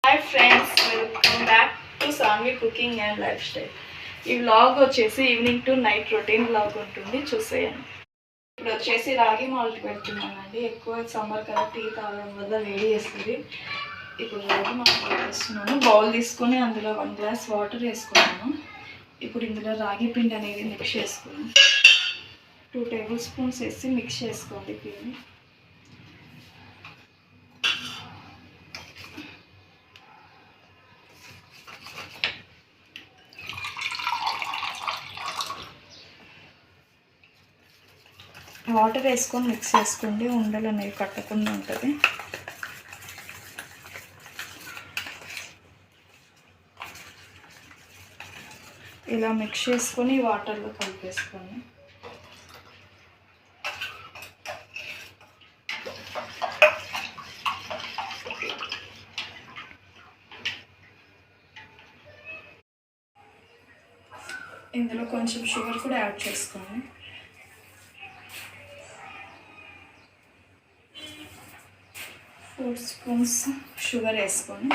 Hi friends, welcome back to Sanvi cooking and lifestyle. ఈ vlog వచ్చేసి evening to night routine vlog ఉంటుంది, చూసేయండి. ఇప్పుడు వచ్చేసి రాగి మాల్ట్ పెడుతున్నానండి. ఎక్కువ సమ్మర్ కదా, టీ తాగడం వల్ల వేడి చేస్తుంది. ఇప్పుడు రాగి మాల్ట్ వేస్తున్నాను. బౌల్ తీసుకొని అందులో 1 గ్లాస్ వాటర్ వేసుకున్నాను. ఇప్పుడు ఇందులో రాగి పిండి అనేది మిక్స్ చేసుకున్నాను. 2 టేబుల్ స్పూన్స్ వేసి మిక్స్ చేసుకోండి పిండి. వాటర్ వేసుకొని మిక్స్ చేసుకోండి, ఉండలు అనేవి కట్టకుండా ఉంటుంది. ఇలా మిక్స్ చేసుకొని వాటర్లో కలిపేసుకోండి. ఇందులో కొంచెం షుగర్ కూడా యాడ్ చేసుకోండి. స్పూన్స్ షుగర్ వేసుకొని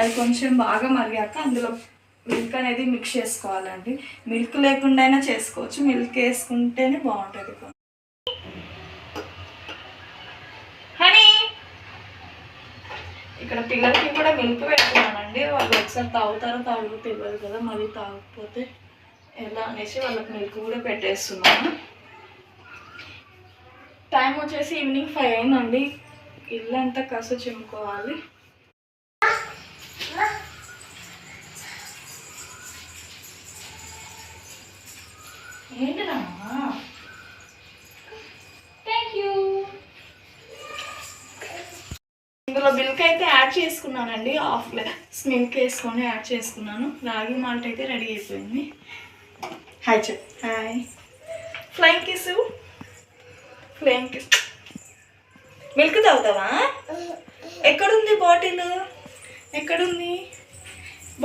అది కొంచెం బాగా మరిగాక అందులో మిల్క్ అనేది మిక్స్ చేసుకోవాలండి. మిల్క్ లేకుండా అయినా చేసుకోవచ్చు, మిల్క్ వేసుకుంటేనే బాగుంటుంది. హనీ, ఇక్కడ పిల్లలకి కూడా మిల్క్ పెడుతున్నానండి. వాళ్ళు ఒకసారి తాగుతారో తాగుతారో తెలియదు కదా, మళ్ళీ తాగకపోతే ఎలా అనేసి వాళ్ళకి మిల్క్ కూడా పెట్టేస్తున్నాను. టైం వచ్చేసి ఈవినింగ్ 5 అయిందండి. ఇల్లంతా కసు చిమ్ముకోవాలి. ఏంటినా, థ్యాంక్ యూ. ఇందులో మిల్క్ అయితే యాడ్ చేసుకున్నానండి. 1/2 గ్లాస్ మిల్క్ వేసుకొని యాడ్ చేసుకున్నాను. రాగి మాల్ట్ అయితే రెడీ అయిపోయింది. హాయ్ చెప్, hi. Flying kiss, flying kiss. Milk తాగుతావా? ఎక్కడుంది బాటిల్? ఎక్కడుంది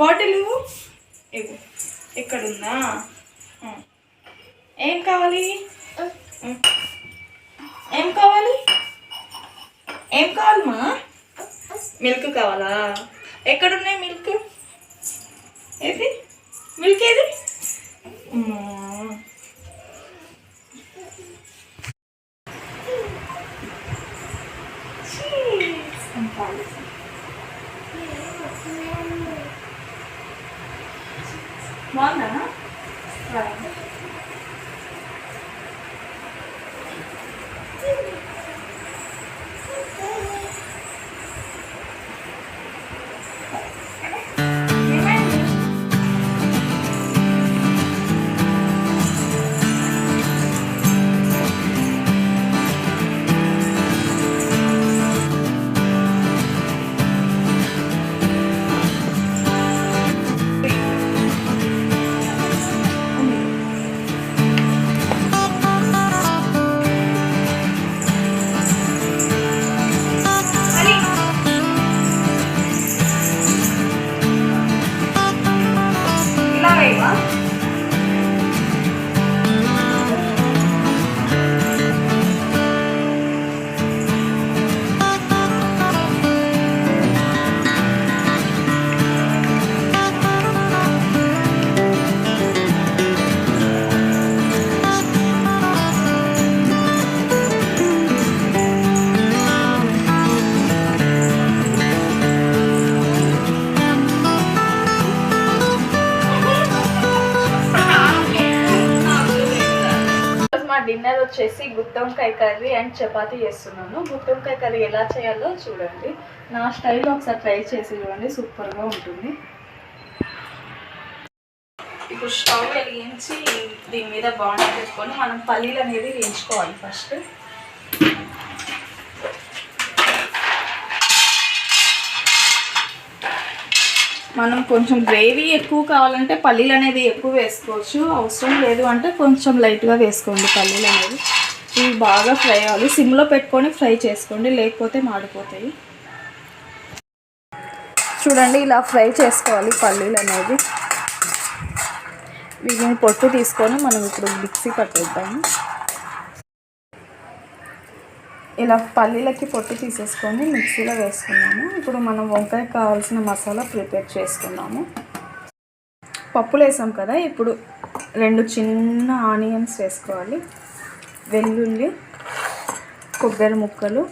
బాటిల్? ఇవ్వు. ఎక్కడుందా? ఏం కావాలి? ఏం కావాలి? ఏం కావాలమ్మా? మిల్క్ కావాలా? ఎక్కడున్నాయి మిల్క్? ఏది మిల్క్? ఏది? బాగుందా? డిన్నర్ వచ్చేసి గుత్తొంకాయ కర్రీ అండ్ చపాతీ చేస్తున్నాను. గుత్తొంకాయ కర్రీ ఎలా చేయాలో చూడండి. నా స్టైల్లో ఒకసారి ట్రై చేసి చూడండి, సూపర్గా ఉంటుంది. ఇప్పుడు స్టవ్ వెలిగించి దీని మీద బాండ్ పెట్టుకొని మనం పల్లీలు అనేది వేయించుకోవాలి. ఫస్ట్ మనం కొంచెం గ్రేవీ ఎక్కువ కావాలంటే పల్లీలు అనేది ఎక్కువ వేసుకోవచ్చు, అవసరం లేదు అంటే కొంచెం లైట్గా వేసుకోండి పల్లీలు అనేది. ఇవి బాగా ఫ్రై అవ్వాలి, సిమ్లో పెట్టుకొని ఫ్రై చేసుకోండి, లేకపోతే మాడిపోతాయి. చూడండి, ఇలా ఫ్రై చేసుకోవాలి పల్లీలు అనేది. వీటిని పొట్టు తీసుకొని మనం ఇప్పుడు మిక్సీ పట్టేద్దాము. ఇలా పల్లీలకి పొట్టు తీసేసుకొని మిక్సీలో వేసుకున్నాము. ఇప్పుడు మనం వంకాయ కావాల్సిన మసాలా ప్రిపేర్ చేసుకున్నాము. పప్పులు వేసాం కదా, ఇప్పుడు 2 చిన్న ఆనియన్స్ వేసుకోవాలి, వెల్లుల్లి, కొబ్బరి ముక్కలు,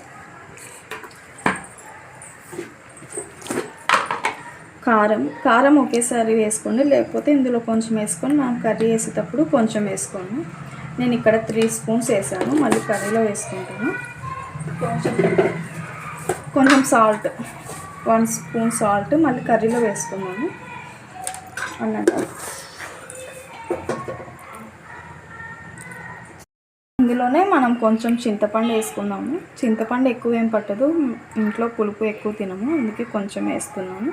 కారం ఒకేసారి వేసుకోండి, లేకపోతే ఇందులో కొంచెం వేసుకొని మనం కర్రీ వేసేటప్పుడు కొంచెం వేసుకోండి. నేను ఇక్కడ 3 స్పూన్స్ వేసాను, మళ్ళీ కర్రీలో వేసుకుంటాను. కొంచెం సాల్ట్, 1 స్పూన్ సాల్ట్ మళ్ళీ కర్రీలో వేసుకున్నాను అన్నట్టు. ఇందులోనే మనం కొంచెం చింతపండు వేసుకున్నాము. చింతపండు ఎక్కువ ఏం పట్టదు, ఇంట్లో పులుపు ఎక్కువ తినము, అందుకే కొంచెం వేస్తున్నాను.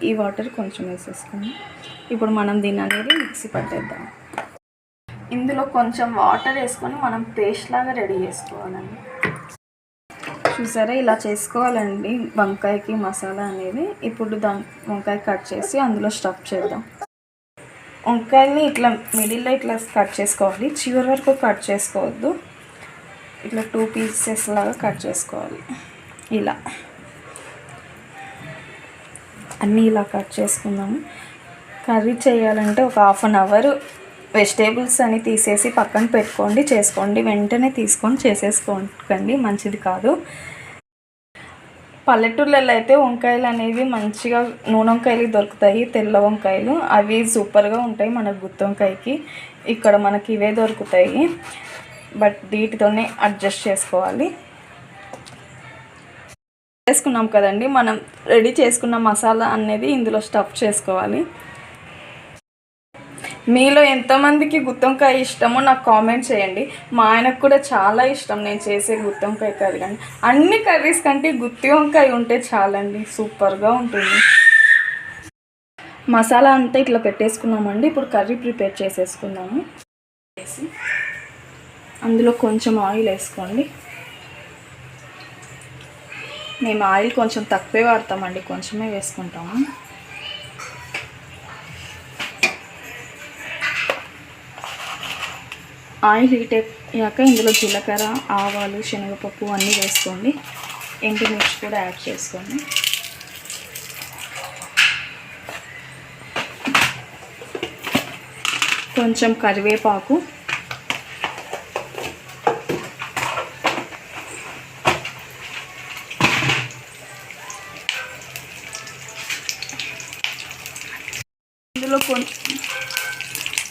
ఈ వాటర్ కొంచెం వేసేసుకున్నాం. ఇప్పుడు మనం దీన్ని అనేది మిక్సీ పట్టేద్దాం. ఇందులో కొంచెం వాటర్ వేసుకొని మనం పేస్ట్ లాగా రెడీ చేసుకోవాలండి. చూసారా, ఇలా చేసుకోవాలండి వంకాయకి మసాలా అనేది. ఇప్పుడు వంకాయ కట్ చేసి అందులో స్టఫ్ చేద్దాం. వంకాయని ఇట్లా మిడిల్లో ఇట్లా కట్ చేసుకోవాలి, చివరి వరకు కట్ చేసుకోవద్దు. ఇట్లా 2 పీసెస్ లాగా కట్ చేసుకోవాలి. ఇలా అన్నీ ఇలా కట్ చేసుకుందాము. కర్రీ చేయాలంటే ఒక 1/2 అవర్ వెజిటేబుల్స్ అని తీసేసి పక్కన పెట్టుకోండి, చేసుకోండి. వెంటనే తీసుకొని చేసేసుకోకండి, మంచిది కాదు. పల్లెటూళ్ళల్లో అయితే వంకాయలు అనేవి మంచిగా నూనె వంకాయలు దొరుకుతాయి, తెల్ల వంకాయలు, అవి సూపర్గా ఉంటాయి మన గుత్తి వంకాయకి. ఇక్కడ మనకి ఇవే దొరుకుతాయి, బట్ వీటితోనే అడ్జస్ట్ చేసుకోవాలి. చేసుకున్నాం కదండి, మనం రెడీ చేసుకున్న మసాలా అనేది ఇందులో స్టఫ్ చేసుకోవాలి. మీలో ఎంతమందికి గుత్తి వంకాయ ఇష్టమో నాకు కామెంట్ చేయండి. మా ఆయనకు కూడా చాలా ఇష్టం నేను చేసే గుత్తి వంకాయ కర్రీ. కానీ అన్ని కర్రీస్ కంటే గుత్తి వంకాయ ఉంటే చాలండి, సూపర్గా ఉంటుంది. మసాలా అంతా ఇట్లా పెట్టేసుకున్నామండి. ఇప్పుడు కర్రీ ప్రిపేర్ చేసేసుకుందాము. అందులో కొంచెం ఆయిల్ వేసుకోండి. మేము ఆయిల్ కొంచెం తక్కువే వాడతామండి, కొంచెమే వేసుకుంటాము. ఆయిల్ హీట్ అయ్యాక ఇందులో జీలకర్ర, ఆవాలు, శనగపప్పు అన్నీ వేసుకోండి. ఎండుమిర్చి కూడా యాడ్ చేసుకోండి. కొంచెం కరివేపాకు,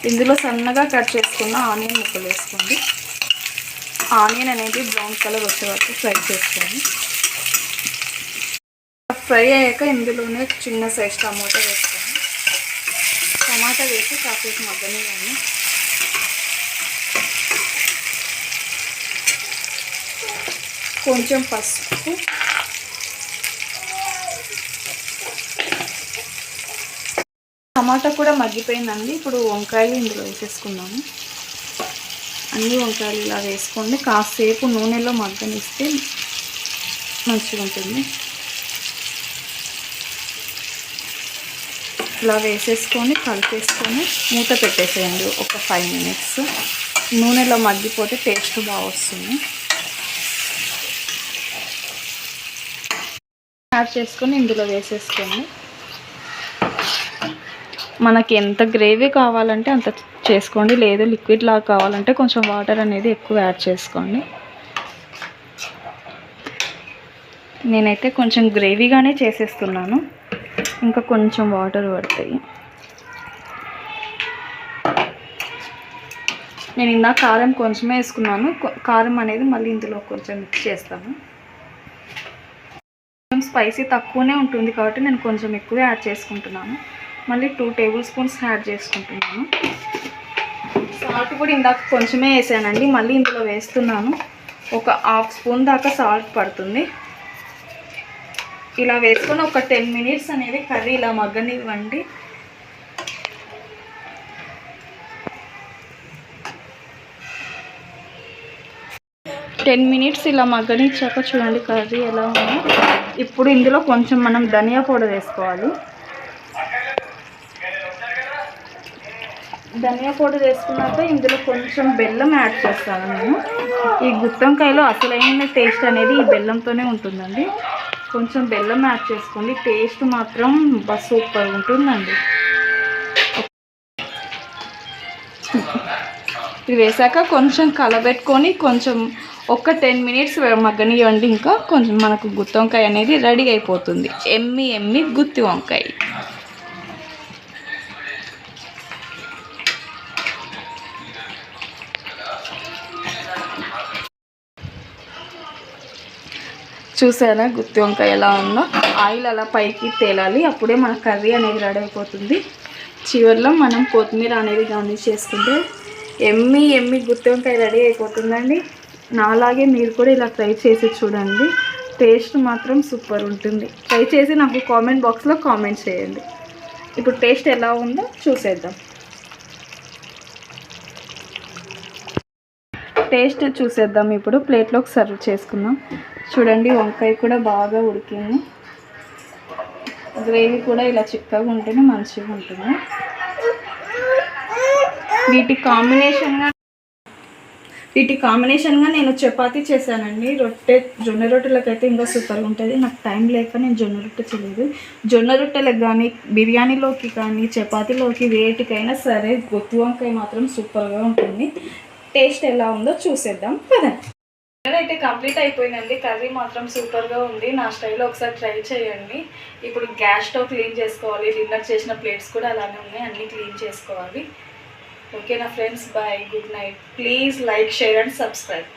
ఇందులో సన్నగా కట్ చేసుకున్న ఆనియన్ ముక్కలు వేసుకోండి. ఆనియన్ అనేది బ్రౌన్ కలర్ వచ్చే వరకు ఫ్రై చేసుకోండి. ఫ్రై అయ్యాక ఇందులోనే చిన్న సైజ్ టమాటా వేసుకోండి. టమాటా వేసి కాసేపు మగ్గనివ్వండి. కొంచెం పసుపు, టమాటా కూడా మగ్గిపోయిందండి. ఇప్పుడు వంకాయలు ఇందులో వేసేసుకున్నాము. అన్ని వంకాయలు ఇలా వేసుకోండి. కాసేపు నూనెలో మగ్గనిస్తే మంచిగా ఉంటుంది. ఇలా వేసేసుకొని కలిపేసుకొని మూత పెట్టేసేయండి ఒక 5 మినిట్స్. నూనెలో మగ్గిపోతే టేస్ట్ బాగా వస్తుంది. యాడ్ చేసుకొని ఇందులో వేసేసుకోండి. మనకి ఎంత గ్రేవీ కావాలంటే అంత చేసుకోండి, లేదు లిక్విడ్ లాగా కావాలంటే కొంచెం వాటర్ అనేది ఎక్కువ యాడ్ చేసుకోండి. నేనైతే కొంచెం గ్రేవీగానే చేసేస్తున్నాను, ఇంకా కొంచెం వాటర్ పడతాయి. నేను ఇందాక కారం కొంచెమే వేసుకున్నాను, కారం అనేది మళ్ళీ ఇందులో కొంచెం మిక్స్ చేస్తాను. కొంచెం స్పైసీ తక్కువనే ఉంటుంది కాబట్టి నేను కొంచెం ఎక్కువ యాడ్ చేసుకుంటున్నాను. మళ్ళీ 2 టేబుల్ స్పూన్స్ యాడ్ చేసుకుంటున్నాను. సాల్ట్ కూడా ఇందాక కొంచెమే వేసానండి, మళ్ళీ ఇందులో వేస్తున్నాను. ఒక 1/2 స్పూన్ దాకా సాల్ట్ పడుతుంది. ఇలా వేసుకొని ఒక 10 మినిట్స్ అనేది కర్రీ ఇలా మగ్గనివ్వండి. టెన్ మినిట్స్ ఇలా మగ్గనిచ్చాక చూడండి కర్రీ ఎలా ఉందో. ఇప్పుడు ఇందులో కొంచెం మనం ధనియా పౌడర్ వేసుకోవాలి. ధనియా పౌడర్ వేసుకున్నాక ఇందులో కొంచెం బెల్లం యాడ్ చేస్తాను నేను. ఈ గుత్తొంకాయలో అసలైన టేస్ట్ అనేది ఈ బెల్లంతోనే ఉంటుందండి. కొంచెం బెల్లం యాడ్ చేసుకోండి, టేస్ట్ మాత్రం సూపర్ ఉంటుందండి. ఇది వేసాక కొంచెం కలబెట్టుకొని కొంచెం ఒక 10 మినిట్స్ మగ్గనివ్వండి. ఇంకా కొంచెం మనకు గుత్తి వంకాయ అనేది రెడీ అయిపోతుంది. ఎమ్మి గుత్తి వంకాయ. చూసారా గుత్తి వంకాయ ఎలా ఉందో? ఆయిల్ అలా పైకి తేలాలి, అప్పుడే మన కర్రీ అనేది రెడీ అయిపోతుంది. చివరిలో మనం కొత్తిమీర అనేది గార్నిష్ చేసుకుంటే ఎమ్మి గుత్తి వంకాయ రెడీ అయిపోతుందండి. నాలాగే మీరు కూడా ఇలా ట్రై చేసి చూడండి, టేస్ట్ మాత్రం సూపర్ ఉంటుంది. ట్రై చేసి నాకు కామెంట్ బాక్స్లో కామెంట్ చేయండి. ఇప్పుడు టేస్ట్ ఎలా ఉందో చూసేద్దాం. టేస్ట్ చూసేద్దాం. ఇప్పుడు ప్లేట్లోకి సర్వ్ చేసుకుందాం. చూడండి, వంకాయ కూడా బాగా ఉడికింది. గ్రేవీ కూడా ఇలా చిక్కగా ఉంటేనే మంచిగా ఉంటుంది. వీటి కాంబినేషన్గా నేను చపాతీ చేశానండి. జొన్న రొట్టెలకైతే ఇంకా సూపర్గా ఉంటుంది. నాకు టైం లేక నేను జొన్న రొట్టె చేయలేదు. జొన్న రొట్టెలకు కానీ, బిర్యానీలోకి కానీ, చపాతీలోకి వేటికైనా సరే గుత్తి వంకాయ మాత్రం సూపర్గా ఉంటుంది. టేస్ట్ ఎలా ఉందో చూసేద్దాం కదా. డిన్నర్ అయితే కంప్లీట్ అయిపోయిందండి. కర్రీ మాత్రం సూపర్గా ఉంది. నా స్టైల్లో ఒకసారి ట్రై చేయండి. ఇప్పుడు గ్యాస్ స్టవ్ క్లీన్ చేసుకోవాలి. డిన్నర్ చేసిన ప్లేట్స్ కూడా అలానే ఉన్నాయి, అన్నీ క్లీన్ చేసుకోవాలి. ఓకేనా friends, bye, good night. Please like, share and subscribe.